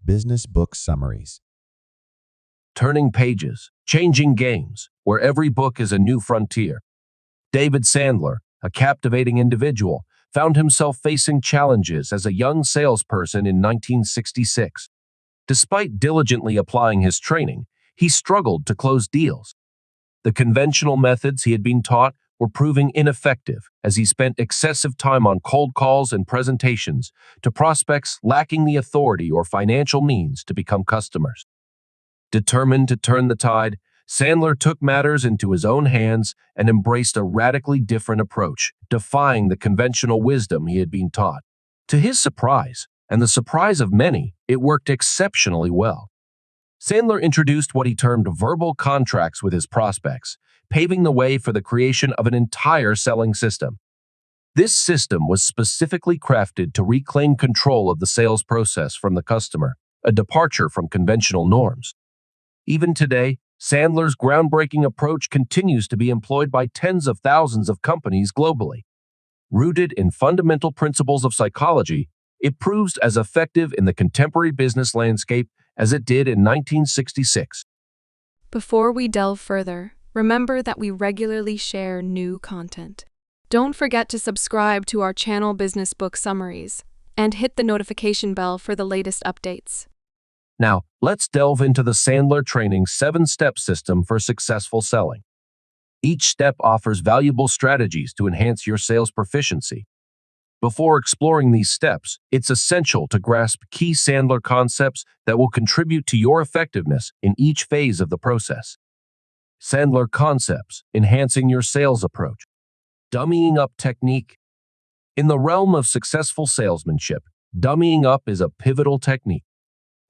Business Book Summaries. Turning pages, changing games, where every book is a new frontier. David Sandler, a captivating individual, found himself facing challenges as a young salesperson in 1966. Despite diligently applying his training, he struggled to close deals. The conventional methods he had been taught were proving ineffective as he spent excessive time on cold calls and presentations to prospects lacking the authority or financial means to become customers. Determined to turn the tide, Sandler took matters into his own hands and embraced a radically different approach, defying the conventional wisdom he had been taught. To his surprise, and the surprise of many, it worked exceptionally well. Sandler introduced what he termed verbal contracts with his prospects, paving the way for the creation of an entire selling system. This system was specifically crafted to reclaim control of the sales process from the customer, a departure from conventional norms. Even today, Sandler's groundbreaking approach continues to be employed by tens of thousands of companies globally. Rooted in fundamental principles of psychology, it proves as effective in the contemporary business landscape as it did in 1966. Before we delve further, remember that we regularly share new content. Don't forget to subscribe to our channel Business Book Summaries and hit the notification bell for the latest updates. Now, let's delve into the Sandler Training 7-step system for successful selling. Each step offers valuable strategies to enhance your sales proficiency. Before exploring these steps, it's essential to grasp key Sandler concepts that will contribute to your effectiveness in each phase of the process. Sandler concepts, enhancing your sales approach. Dummying up technique. In the realm of successful salesmanship, dummying up is a pivotal technique.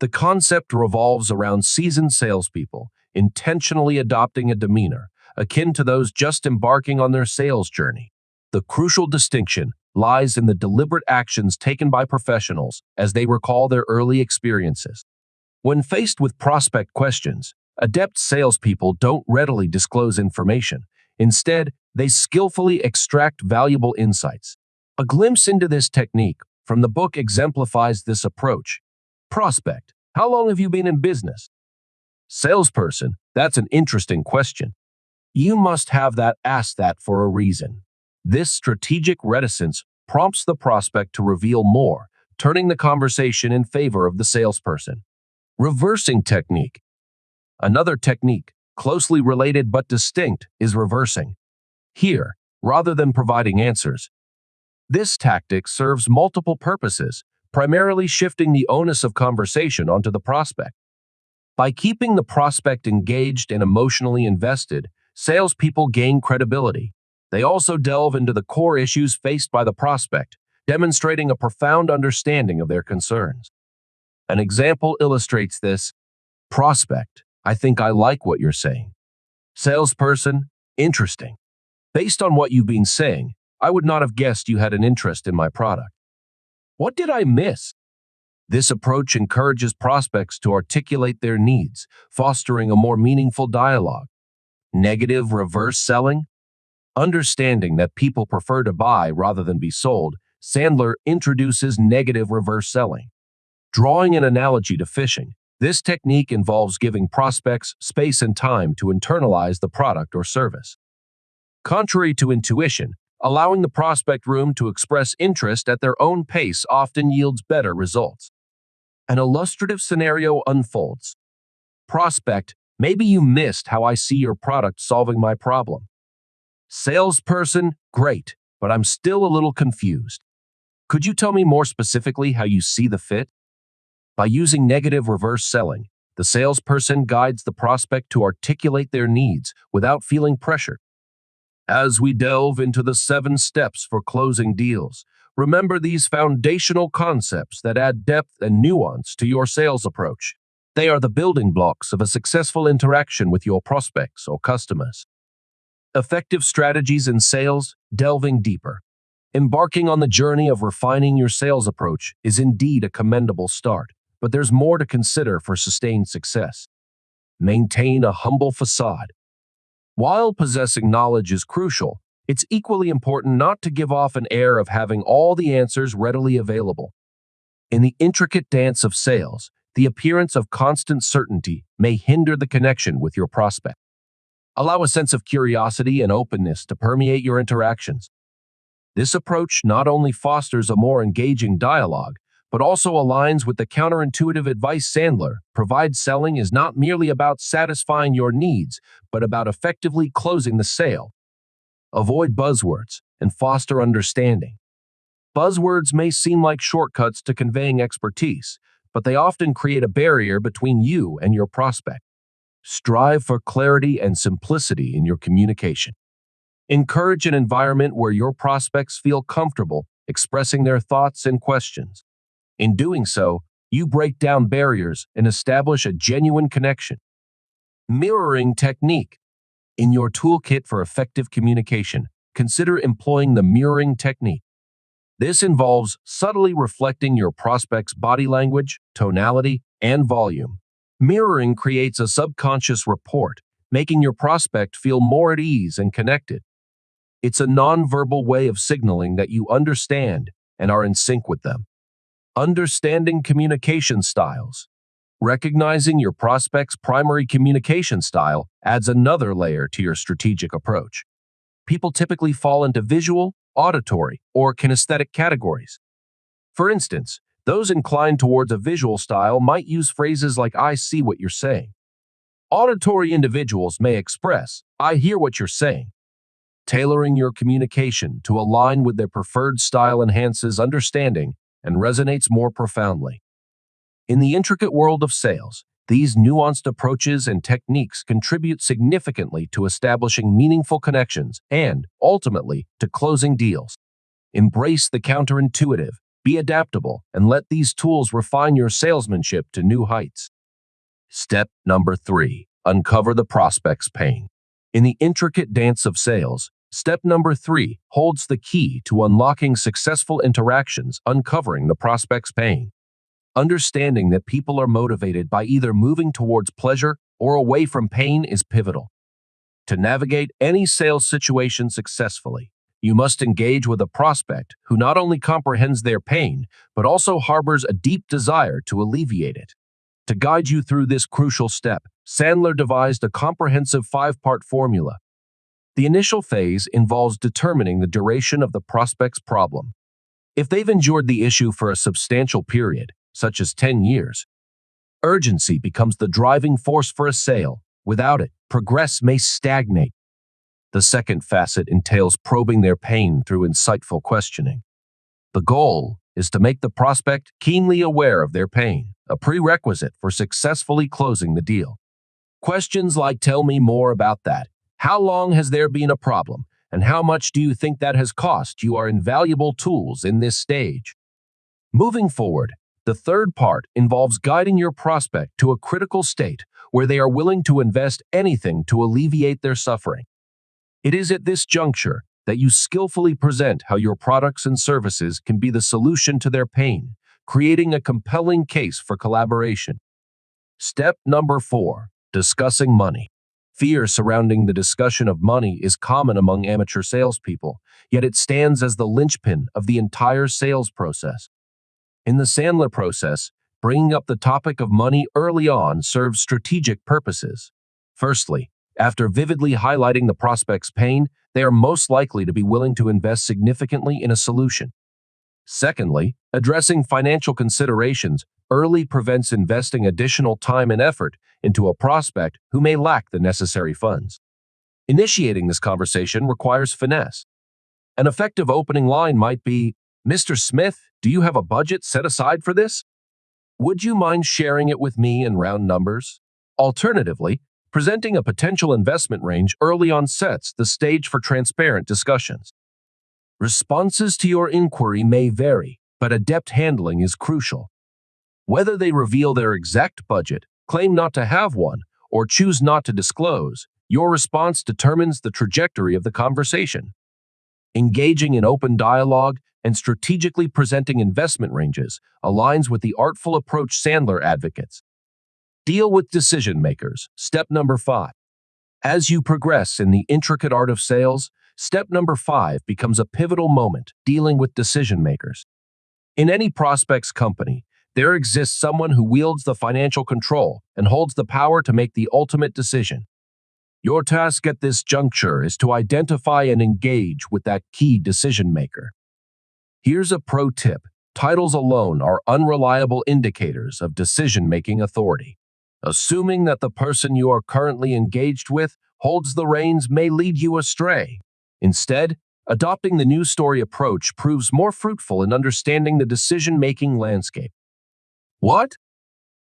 The concept revolves around seasoned salespeople intentionally adopting a demeanor akin to those just embarking on their sales journey. The crucial distinction lies in the deliberate actions taken by professionals as they recall their early experiences. When faced with prospect questions, adept salespeople don't readily disclose information. Instead, they skillfully extract valuable insights. A glimpse into this technique from the book exemplifies this approach. Prospect: how long have you been in business? Salesperson: that's an interesting question. You must have asked that for a reason. This strategic reticence prompts the prospect to reveal more, turning the conversation in favor of the salesperson. Reversing technique. Another technique, closely related but distinct, is reversing. Here, rather than providing answers, this tactic serves multiple purposes, primarily shifting the onus of conversation onto the prospect. By keeping the prospect engaged and emotionally invested, salespeople gain credibility. They also delve into the core issues faced by the prospect, demonstrating a profound understanding of their concerns. An example illustrates this. Prospect: I think I like what you're saying. Salesperson: interesting. Based on what you've been saying, I would not have guessed you had an interest in my product. What did I miss? This approach encourages prospects to articulate their needs, fostering a more meaningful dialogue. Negative reverse selling. Understanding that people prefer to buy rather than be sold, Sandler introduces negative reverse selling. Drawing an analogy to fishing, this technique involves giving prospects space and time to internalize the product or service. Contrary to intuition, allowing the prospect room to express interest at their own pace often yields better results. An illustrative scenario unfolds. Prospect: maybe you missed how I see your product solving my problem. Salesperson: great, but I'm still a little confused. Could you tell me more specifically how you see the fit? By using negative reverse selling, the salesperson guides the prospect to articulate their needs without feeling pressured. As we delve into the 7 steps for closing deals, remember these foundational concepts that add depth and nuance to your sales approach. They are the building blocks of a successful interaction with your prospects or customers. Effective strategies in sales, delving deeper. Embarking on the journey of refining your sales approach is indeed a commendable start, but there's more to consider for sustained success. Maintain a humble facade. While possessing knowledge is crucial, it's equally important not to give off an air of having all the answers readily available. In the intricate dance of sales, the appearance of constant certainty may hinder the connection with your prospect. Allow a sense of curiosity and openness to permeate your interactions. This approach not only fosters a more engaging dialogue, but also aligns with the counterintuitive advice Sandler provides. Selling is not merely about satisfying your needs, but about effectively closing the sale. Avoid buzzwords and foster understanding. Buzzwords may seem like shortcuts to conveying expertise, but they often create a barrier between you and your prospect. Strive for clarity and simplicity in your communication. Encourage an environment where your prospects feel comfortable expressing their thoughts and questions. In doing so, you break down barriers and establish a genuine connection. Mirroring technique. In your toolkit for effective communication, consider employing the mirroring technique. This involves subtly reflecting your prospect's body language, tonality, and volume. Mirroring creates a subconscious rapport, making your prospect feel more at ease and connected. It's a nonverbal way of signaling that you understand and are in sync with them. Understanding communication styles. Recognizing your prospect's primary communication style adds another layer to your strategic approach. People typically fall into visual, auditory, or kinesthetic categories. For instance, those inclined towards a visual style might use phrases like "I see what you're saying." Auditory individuals may express "I hear what you're saying." Tailoring your communication to align with their preferred style enhances understanding and resonates more profoundly. In the intricate world of sales, these nuanced approaches and techniques contribute significantly to establishing meaningful connections and, ultimately, to closing deals. Embrace the counterintuitive, be adaptable, and let these tools refine your salesmanship to new heights. Step number 3. Uncover the prospect's pain. In the intricate dance of sales, step number 3 holds the key to unlocking successful interactions, uncovering the prospect's pain. Understanding that people are motivated by either moving towards pleasure or away from pain is pivotal. To navigate any sales situation successfully, you must engage with a prospect who not only comprehends their pain, but also harbors a deep desire to alleviate it. To guide you through this crucial step, Sandler devised a comprehensive 5-part formula. The initial phase involves determining the duration of the prospect's problem. If they've endured the issue for a substantial period, such as 10 years, urgency becomes the driving force for a sale. Without it, progress may stagnate. The second facet entails probing their pain through insightful questioning. The goal is to make the prospect keenly aware of their pain, a prerequisite for successfully closing the deal. Questions like "Tell me more about that," "How long has there been a problem?" and "How much do you think that has cost you?" are invaluable tools in this stage. Moving forward, the third part involves guiding your prospect to a critical state where they are willing to invest anything to alleviate their suffering. It is at this juncture that you skillfully present how your products and services can be the solution to their pain, creating a compelling case for collaboration. Step number 4. Discussing money. Fear surrounding the discussion of money is common among amateur salespeople, yet it stands as the linchpin of the entire sales process. In the Sandler process, bringing up the topic of money early on serves strategic purposes. Firstly, after vividly highlighting the prospect's pain, they are most likely to be willing to invest significantly in a solution. Secondly, addressing financial considerations early prevents investing additional time and effort into a prospect who may lack the necessary funds. Initiating this conversation requires finesse. An effective opening line might be, "Mr. Smith, do you have a budget set aside for this? Would you mind sharing it with me in round numbers?" Alternatively, presenting a potential investment range early on sets the stage for transparent discussions. Responses to your inquiry may vary, but adept handling is crucial. Whether they reveal their exact budget, claim not to have one, or choose not to disclose, your response determines the trajectory of the conversation. Engaging in open dialogue and strategically presenting investment ranges aligns with the artful approach Sandler advocates. Deal with decision makers. Step number 5. As you progress in the intricate art of sales, step number 5 becomes a pivotal moment, dealing with decision makers. In any prospect's company, There exists someone who wields the financial control and holds the power to make the ultimate decision. Your task at this juncture is to identify and engage with that key decision maker. Here's a pro tip. Titles alone are unreliable indicators of decision-making authority. Assuming that the person you are currently engaged with holds the reins may lead you astray. Instead, adopting the news story approach proves more fruitful in understanding the decision-making landscape. What?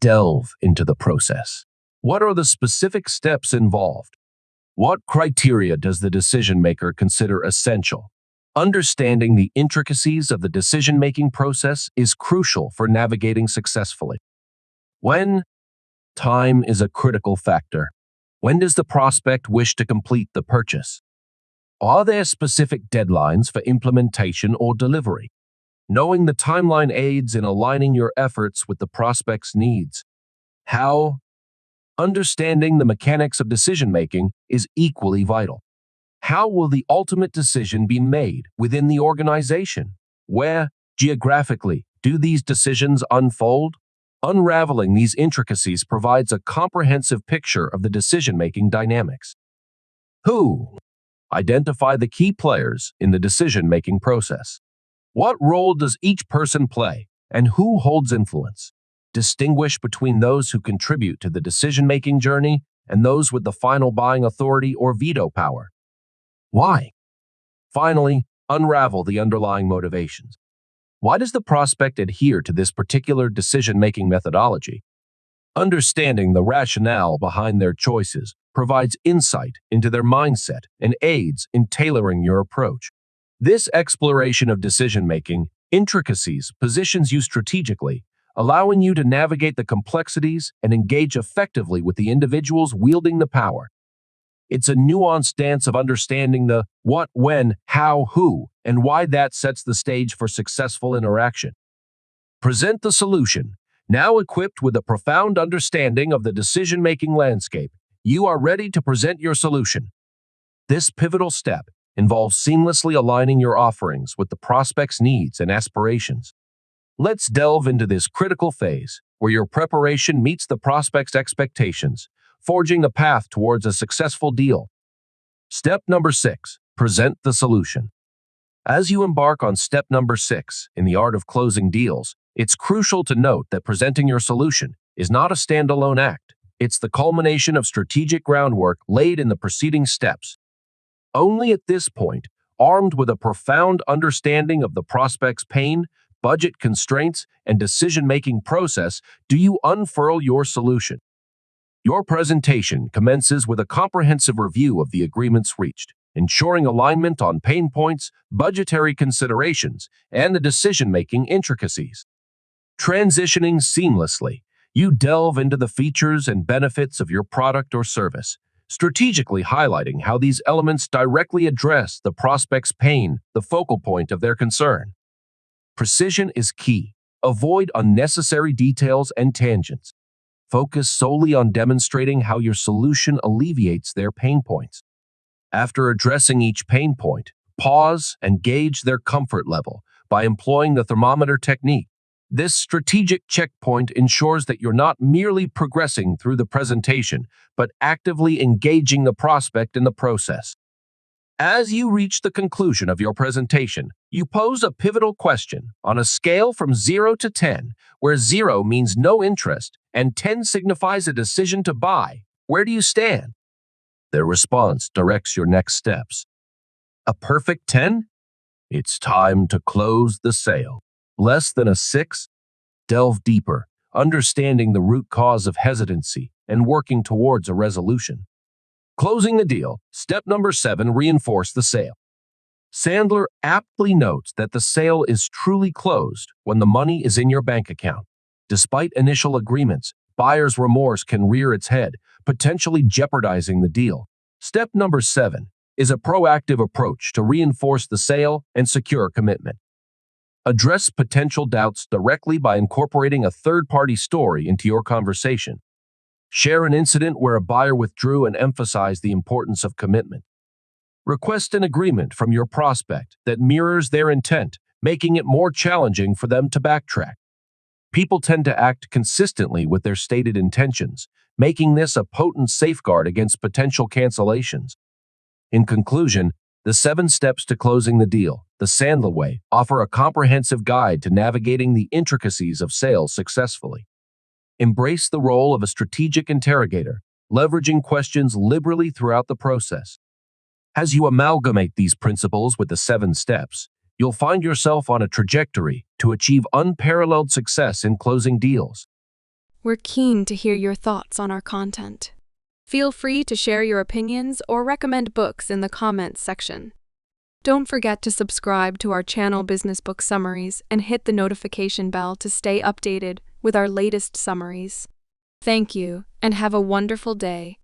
Delve into the process. What are the specific steps involved? What criteria does the decision maker consider essential? Understanding the intricacies of the decision-making process is crucial for navigating successfully. When? Time is a critical factor. When does the prospect wish to complete the purchase? Are there specific deadlines for implementation or delivery? Knowing the timeline aids in aligning your efforts with the prospect's needs. How? Understanding the mechanics of decision-making is equally vital. How will the ultimate decision be made within the organization? Where, geographically, do these decisions unfold? Unraveling these intricacies provides a comprehensive picture of the decision-making dynamics. Who? Identify the key players in the decision-making process. What role does each person play, and who holds influence? Distinguish between those who contribute to the decision-making journey and those with the final buying authority or veto power. Why? Finally, unravel the underlying motivations. Why does the prospect adhere to this particular decision-making methodology? Understanding the rationale behind their choices provides insight into their mindset and aids in tailoring your approach. This exploration of decision-making intricacies positions you strategically, allowing you to navigate the complexities and engage effectively with the individuals wielding the power. It's a nuanced dance of understanding the what, when, how, who, and why that sets the stage for successful interaction. Present the solution. Now equipped with a profound understanding of the decision-making landscape, you are ready to present your solution. This pivotal step involves seamlessly aligning your offerings with the prospect's needs and aspirations. Let's delve into this critical phase where your preparation meets the prospect's expectations, forging a path towards a successful deal. Step number 6. Present the solution. As you embark on step number 6 in the art of closing deals, it's crucial to note that presenting your solution is not a standalone act. It's the culmination of strategic groundwork laid in the preceding steps. Only at this point, armed with a profound understanding of the prospect's pain, budget constraints, and decision-making process, do you unfurl your solution. Your presentation commences with a comprehensive review of the agreements reached, ensuring alignment on pain points, budgetary considerations, and the decision-making intricacies. Transitioning seamlessly, you delve into the features and benefits of your product or service, strategically highlighting how these elements directly address the prospect's pain, the focal point of their concern. Precision is key. Avoid unnecessary details and tangents. Focus solely on demonstrating how your solution alleviates their pain points. After addressing each pain point, pause and gauge their comfort level by employing the thermometer technique. This strategic checkpoint ensures that you're not merely progressing through the presentation, but actively engaging the prospect in the process. As you reach the conclusion of your presentation, you pose a pivotal question on a scale from 0 to 10, where 0 means no interest and 10 signifies a decision to buy. Where do you stand? Their response directs your next steps. A perfect 10? It's time to close the sale. Less than a 6? Delve deeper, understanding the root cause of hesitancy and working towards a resolution. Closing the deal. Step number 7, reinforce the sale. Sandler aptly notes that the sale is truly closed when the money is in your bank account. Despite initial agreements, buyer's remorse can rear its head, potentially jeopardizing the deal. Step number 7 is a proactive approach to reinforce the sale and secure commitment. Address potential doubts directly by incorporating a third-party story into your conversation. Share an incident where a buyer withdrew and emphasize the importance of commitment. Request an agreement from your prospect that mirrors their intent, making it more challenging for them to backtrack. People tend to act consistently with their stated intentions, making this a potent safeguard against potential cancellations. In conclusion, the 7 steps to closing the deal, the Sandler way, offer a comprehensive guide to navigating the intricacies of sales successfully. Embrace the role of a strategic interrogator, leveraging questions liberally throughout the process. As you amalgamate these principles with the 7 steps, you'll find yourself on a trajectory to achieve unparalleled success in closing deals. We're keen to hear your thoughts on our content. Feel free to share your opinions or recommend books in the comments section. Don't forget to subscribe to our channel Business Book Summaries and hit the notification bell to stay updated with our latest summaries. Thank you, and have a wonderful day.